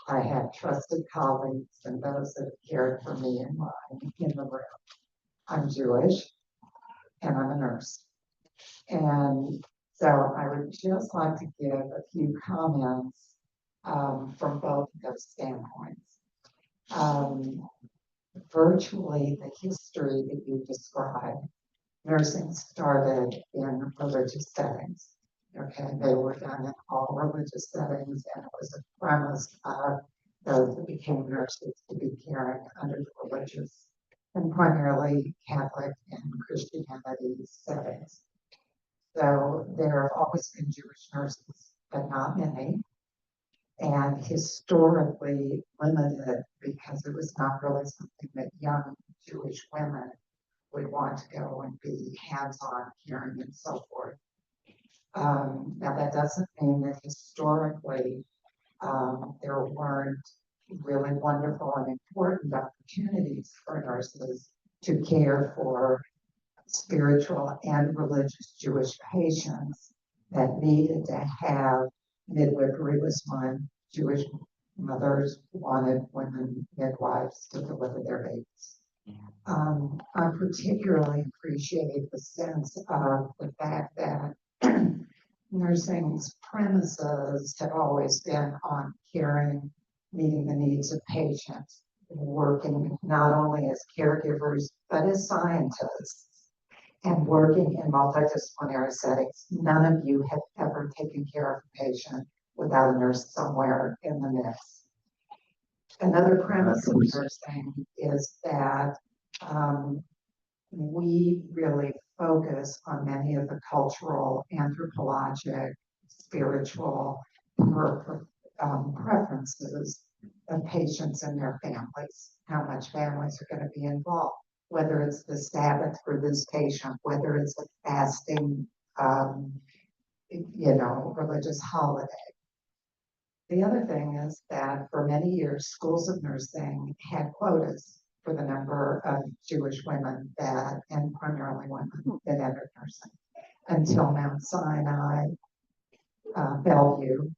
I have trusted colleagues and those that have cared for me and mine in the room. I'm Jewish and I'm a nurse. And so I would just like to give a few comments from both of those standpoints. Virtually the history that you described, nursing started in religious settings. Okay, they were done in all religious settings, and it was a premise of those that became nurses to be caring under the religious and primarily Catholic and Christianity settings. So there have always been Jewish nurses, but not many, and historically limited because it was not really something that young Jewish women would want to go and be hands-on caring and so forth. Now that doesn't mean that historically there weren't really wonderful and important opportunities for nurses to care for spiritual and religious Jewish patients that needed to have midwifery was one. Jewish mothers wanted women midwives to deliver their babies. I particularly appreciate the sense of the fact that nursing's premises have always been on caring, meeting the needs of patients, working not only as caregivers, but as scientists, and working in multidisciplinary settings. None of you have ever taken care of a patient without a nurse somewhere in the mix. Another premise of nursing is that we really focus on many of the cultural, anthropologic, spiritual preferences of patients and their families, how much families are going to be involved, whether it's the Sabbath for this patient, whether it's a fasting, religious holiday. The other thing is that for many years, schools of nursing had quotas for the number of Jewish women that, and primarily women that entered nursing, until Mount Sinai, Bellevue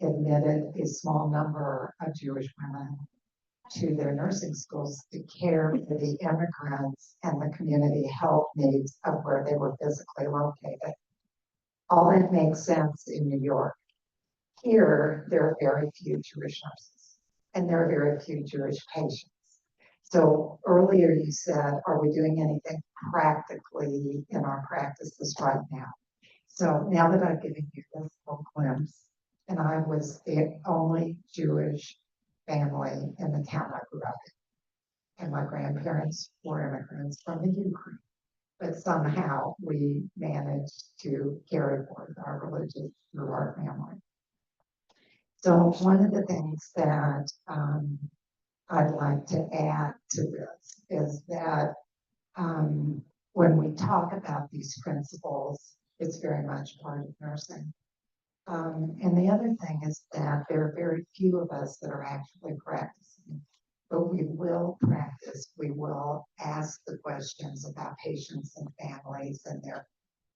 admitted a small number of Jewish women to their nursing schools to care for the immigrants and the community health needs of where they were physically located. All that makes sense in New York. Here, there are very few Jewish nurses, and there are very few Jewish patients. So earlier you said, are we doing anything practically in our practices right now? So now that I've given you this little glimpse, and I was the only Jewish family in the town I grew up in, and my grandparents were immigrants from the Ukraine. but somehow we managed to carry forth our religion through our family. So one of the things that I'd like to add to this is that when we talk about these principles, it's very much part of nursing. And the other thing is that there are very few of us that are actually practicing, but we will practice. We will ask the questions about patients and families and their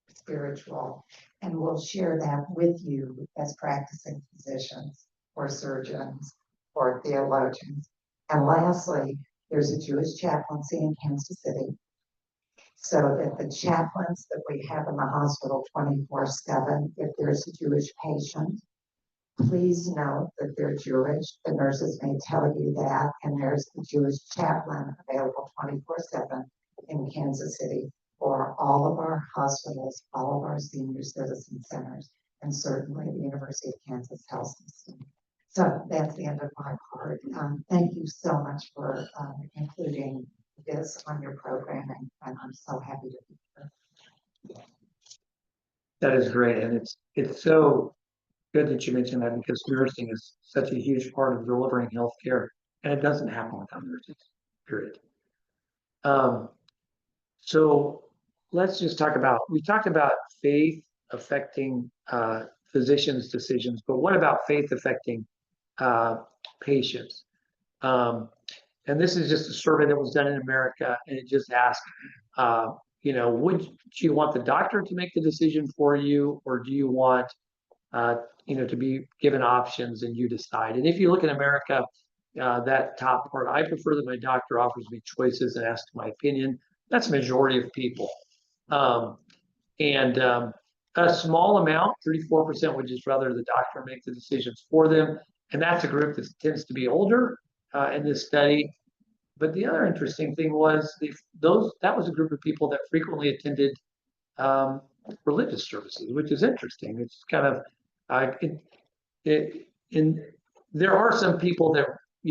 spiritual, and we'll share that with you as practicing physicians or surgeons or theologians. And lastly, there's a Jewish chaplaincy in Kansas City, so that the chaplains that we have in the hospital 24/7, if there's a Jewish patient, please note that they're Jewish. The nurses may tell you that, and there's a Jewish chaplain available 24/7 in Kansas City for all of our hospitals, all of our senior citizen centers, and certainly the University of Kansas Health System. So that's the end of my part. Thank you so much for including this on your programming, and I'm so happy to be here. That is great, and it's so good that you mentioned that because nursing is such a huge part of delivering healthcare, and it doesn't happen without nurses. Period. So let's just talk about. We talked about faith affecting physicians' decisions, but what about faith affecting patients? And this is just a survey that was done in America, and it just asked, would you want the doctor to make the decision for you, or do you want, to be given options and you decide? And if you look in America, that top part, I prefer that my doctor offers me choices and asks my opinion. That's a majority of people. And a small amount, 34%, would just rather the doctor make the decisions for them. And that's a group that tends to be older in this study. But the other interesting thing was that was a group of people that frequently attended religious services, which is interesting. It's kind of there are some people that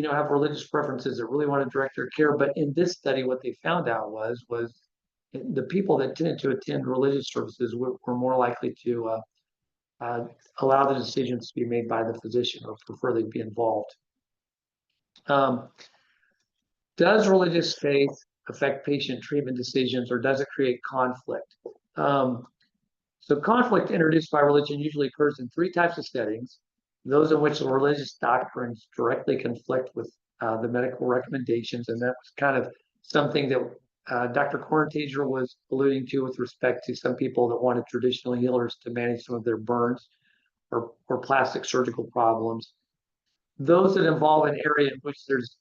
have religious preferences that really want to direct their care. But in this study, what they found out was the people that tended to attend religious services were more likely to allow the decisions to be made by the physician or prefer they be involved. Does religious faith affect patient treatment decisions, or does it create conflict? So conflict introduced by religion usually occurs in three types of settings: those in which the religious doctrines directly conflict with the medical recommendations, and that was kind of something that Dr. Korntager was alluding to with respect to some people that wanted traditional healers to manage some of their burns or plastic surgical problems. Those that involve an area in which there's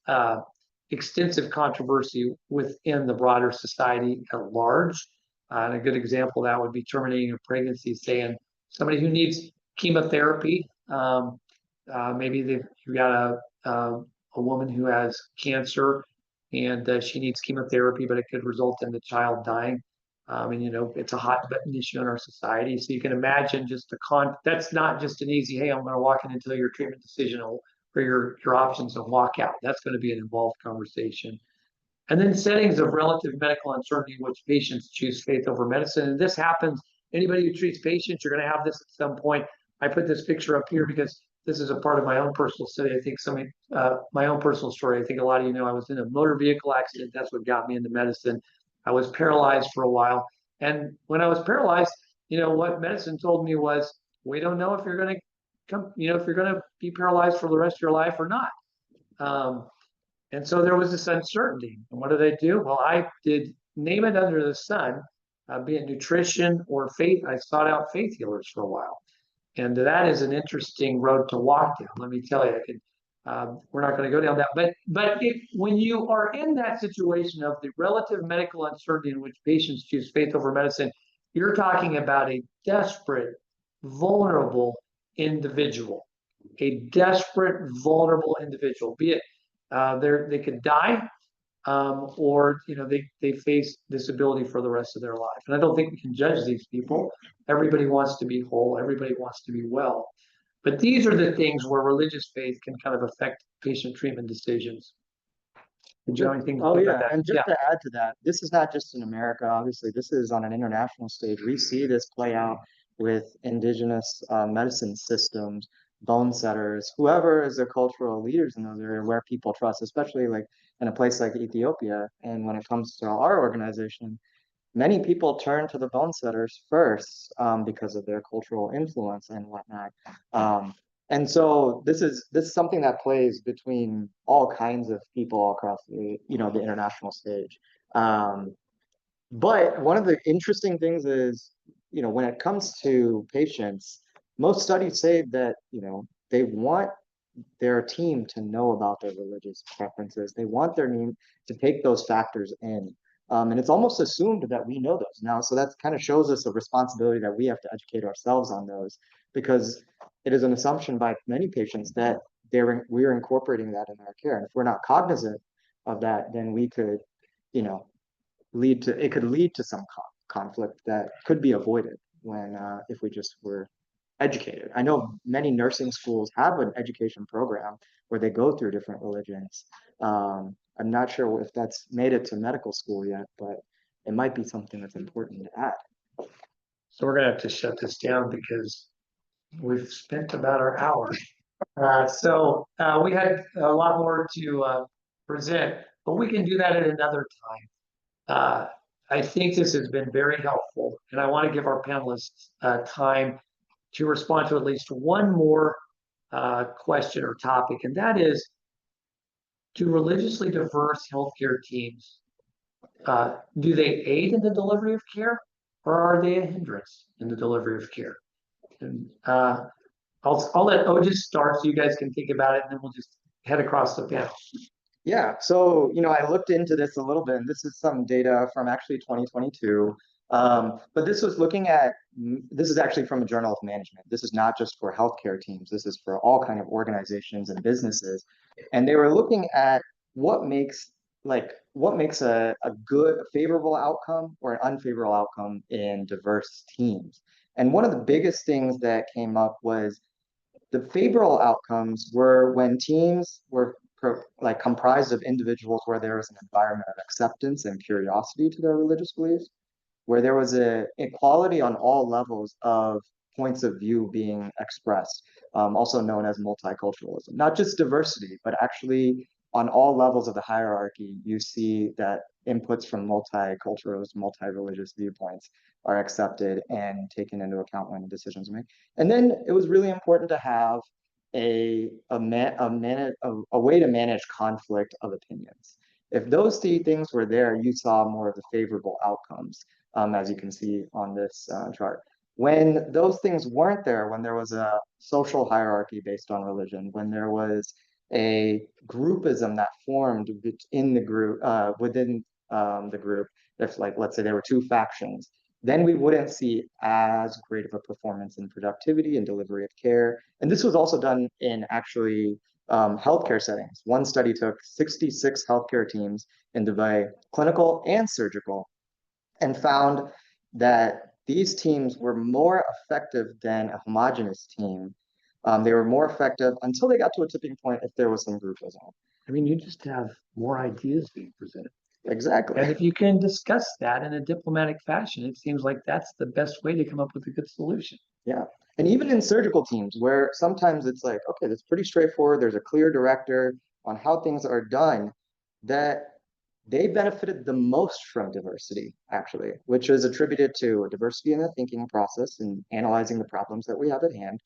extensive controversy within the broader society at large. And a good example of that would be terminating a pregnancy, saying somebody who needs chemotherapy, maybe you've got a woman who has cancer and she needs chemotherapy, but it could result in the child dying. And it's a hot button issue in our society. So you can imagine that's not just an easy, hey, I'm going to walk in and tell your treatment decision for your options and walk out. That's going to be an involved conversation. And then settings of relative medical uncertainty in which patients choose faith over medicine. And this happens, anybody who treats patients, you're going to have this at some point. I put this picture up here because this is a part of my own personal study. I think my own personal story. I think a lot of you know I was in a motor vehicle accident. That's what got me into medicine. I was paralyzed for a while. And when I was paralyzed, what medicine told me was, we don't know if you're going to if you're going to be paralyzed for the rest of your life or not. And so there was this uncertainty. And what did I do? Well, I did name it under the sun, be it nutrition or faith. I sought out faith healers for a while. And that is an interesting road to walk down. Let me tell you, we're not going to go down that. But when you are in that situation of the relative medical uncertainty in which patients choose faith over medicine, you're talking about a desperate, vulnerable individual, a desperate, vulnerable individual, be it they could die or they face disability for the rest of their life. And I don't think we can judge these people. Everybody wants to be whole. Everybody wants to be well. But these are the things where religious faith can kind of affect patient treatment decisions. Did you have anything to Oh, say yeah, about that? and just Yeah. to add to that, this is not just in America, obviously, this is on an international stage. We see this play out with indigenous medicine systems, bone setters, whoever is the cultural leaders in those areas where people trust, especially like in a place like Ethiopia. And when it comes to our organization, many people turn to the bone setters first because of their cultural influence and whatnot. And so this is something that plays between all kinds of people across the international stage. Um, but one of the interesting things is, when it comes to patients, most studies say that, they want their team to know about their religious preferences. They want their team to take those factors in. And it's almost assumed that we know those now. So that kind of shows us a responsibility that we have to educate ourselves on those because it is an assumption by many patients that we're incorporating that in our care. And if we're not cognizant of that, then we could, you know, lead to some conflict that could be avoided when if we just were educated. I know many nursing schools have an education program where they go through different religions. I'm not sure if that's made it to medical school yet, but it might be something that's important to add. So we're gonna have to shut this down because we've spent about our hour. We had a lot more to present, but we can do that at another time. I think this has been very helpful, and I want to give our panelists time to respond to at least one more question or topic, and that is, do religiously diverse healthcare teams, do they aid in the delivery of care, or are they a hindrance in the delivery of care? And I'll let Otis start so you guys can think about it, and then we'll just head across the panel. Yeah, so I looked into this a little bit, and this is some data from actually 2022. But this is actually from a Journal of Management. This is not just for healthcare teams. This is for all kind of organizations and businesses. And they were looking at what makes a good, favorable outcome or an unfavorable outcome in diverse teams. And one of the biggest things that came up was the favorable outcomes were when teams were comprised of individuals where there was an environment of acceptance and curiosity to their religious beliefs, where there was a equality on all levels of points of view being expressed, also known as multiculturalism. Not just diversity, but actually on all levels of the hierarchy, you see that inputs from multiculturalist, multi-religious viewpoints are accepted and taken into account when decisions are made. And then it was really important to have a way to manage conflict of opinions. If those three things were there, you saw more of the favorable outcomes, as you can see on this chart. When those things weren't there, when there was a social hierarchy based on religion, when there was a groupism that formed within the group, if let's say there were two factions, then we wouldn't see as great of a performance in productivity and delivery of care. And this was also done in actually healthcare settings. One study took 66 healthcare teams in Dubai, clinical and surgical, and found that these teams were more effective than a homogenous team. They were more effective until they got to a tipping point if there was some groupism. I mean, you just have more ideas being presented. Exactly. And if you can discuss that in a diplomatic fashion, it seems like that's the best way to come up with a good solution. Yeah. And even in surgical teams where sometimes it's like, okay, that's pretty straightforward. There's a clear director on how things are done, that they benefited the most from diversity, actually, which is attributed to diversity in the thinking process and analyzing the problems that we have at hand,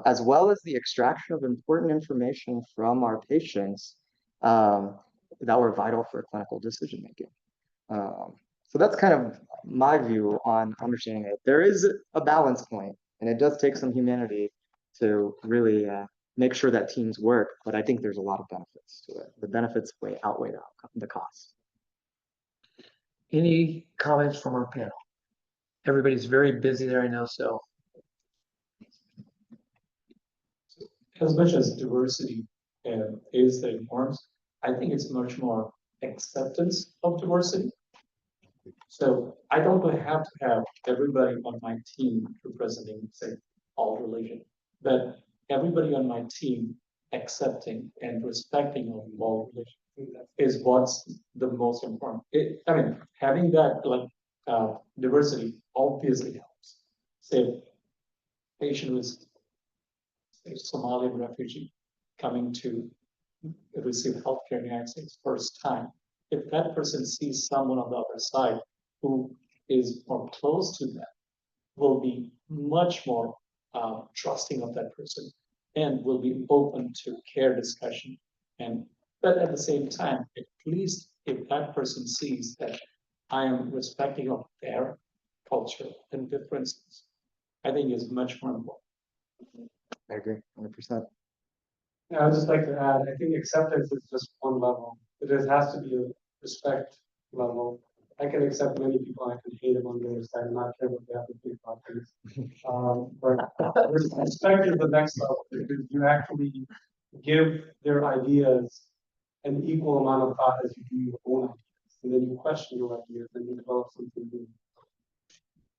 as well as the extraction of important information from our patients that were vital for clinical decision making. So that's kind of my view on understanding it. There is a balance point, and it does take some humanity to really make sure that teams work. But I think there's a lot of benefits to it. The benefits outweigh the costs. Any comments from our panel? Everybody's very busy there, I know. So As much as diversity is the norms, I think it's much more acceptance of diversity. So I don't have to have everybody on my team representing, say, all religion, but everybody on my team accepting and respecting of all religions is what's the most important. I mean, having that like diversity obviously helps. Say, patient was a Somalian refugee coming to receive healthcare in the United States first time. If that person sees someone on the other side who is more close to them, will be much more trusting of that person and will be open to care discussion. And but at the same time, at least if that person sees that I am respecting of their culture and differences, I think is much more important. I agree, 100%. Yeah, I'd just like to add, I think acceptance is just one level. There has to be a respect level. I can accept many people, I can hate them on the other side, and not care what they have to think about things. But respect is the next level, because you actually give their ideas an equal amount of thought as you do your own ideas. And then you question your ideas, and you develop something new.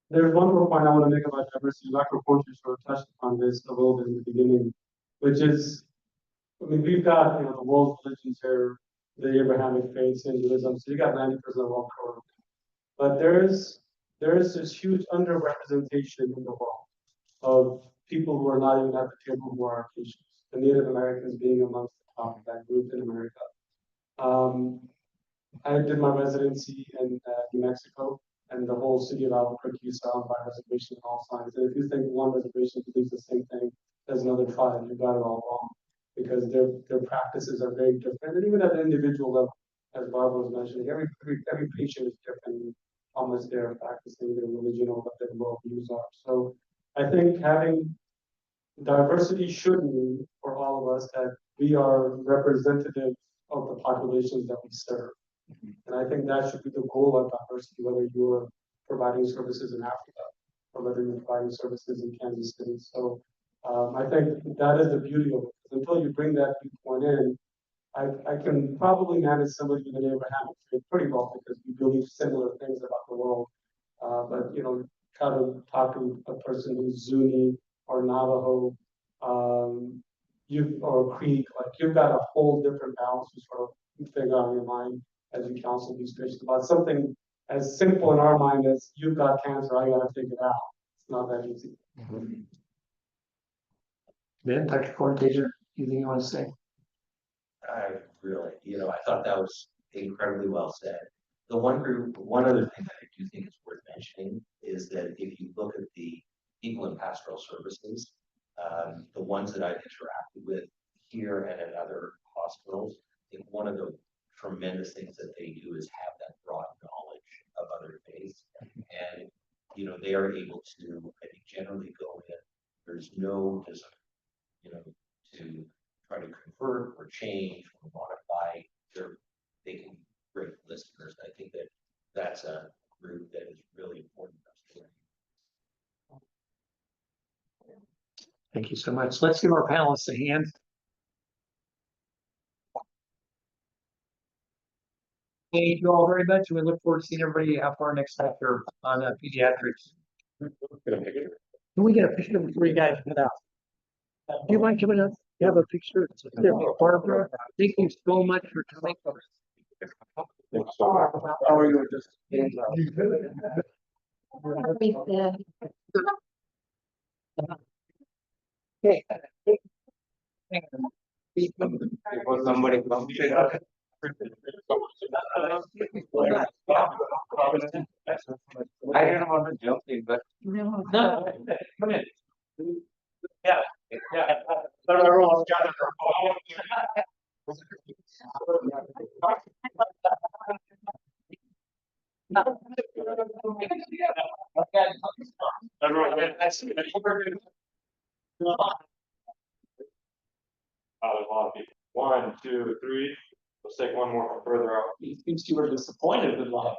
There's one more point I want to make about diversity. Dr. Porter sort of touched upon this a little bit in the beginning, which is, I mean, we've got, the world's religions here, the Abrahamic faith, Hinduism, so you got 90% of the world covered. But there is this huge underrepresentation in the world of people who are not even at the table who are Caucasians, the Native Americans being amongst the top of that group in America. I did my residency in New Mexico, and the whole city of Albuquerque is surrounded by reservations of all signs. And if you think one reservation believes the same thing as another tribe, you got it all wrong, because their practices are very different. And even at the individual level, as Barbara was mentioning, every patient is different, almost they're practicing their religion or what their worldviews are. So I think having diversity should mean for all of us that we are representative of the populations that we serve. And I think that should be the goal of diversity, whether you're providing services in Africa or whether you're providing services in Kansas City. So I think that is the beauty of it. Until you bring that viewpoint in, I can probably manage somebody with an Abrahamic faith pretty well, because we believe similar things about the world. But try to talk to a person who's Zuni or Navajo, or Creek, like you've got a whole different balance to sort of figure out in your mind as you counsel these patients about something as simple in our mind as you've got cancer, I gotta take it out. It's not that easy. Ben, Dr. Corntager, anything you want to say? I really, I thought that was incredibly well said. One other thing that I do think is worth mentioning is that if you look at the people in pastoral services, the ones that I've interacted with here and at other hospitals, I think one of the tremendous things that they do is have that broad knowledge of other faiths. And, they are able to, I think, generally go in, there's no desire, to try to convert or change or modify they can be great listeners. I think that that's a group that is really important for us to learn. Thank you so much. Let's give our panelists a hand. Thank you all very much. We look forward to seeing everybody after our next lecture on pediatrics. Can we get a picture before you guys head out? Do you mind coming up? You have a picture? Barbara, thank you so much for coming. How are you? Just okay. Before somebody comes. I don't know how to jump in, but. No, come in. Yeah. Everyone's got A lot of people. 1, 2, 3. Let's take one more further out. It seems you were disappointed with a lot.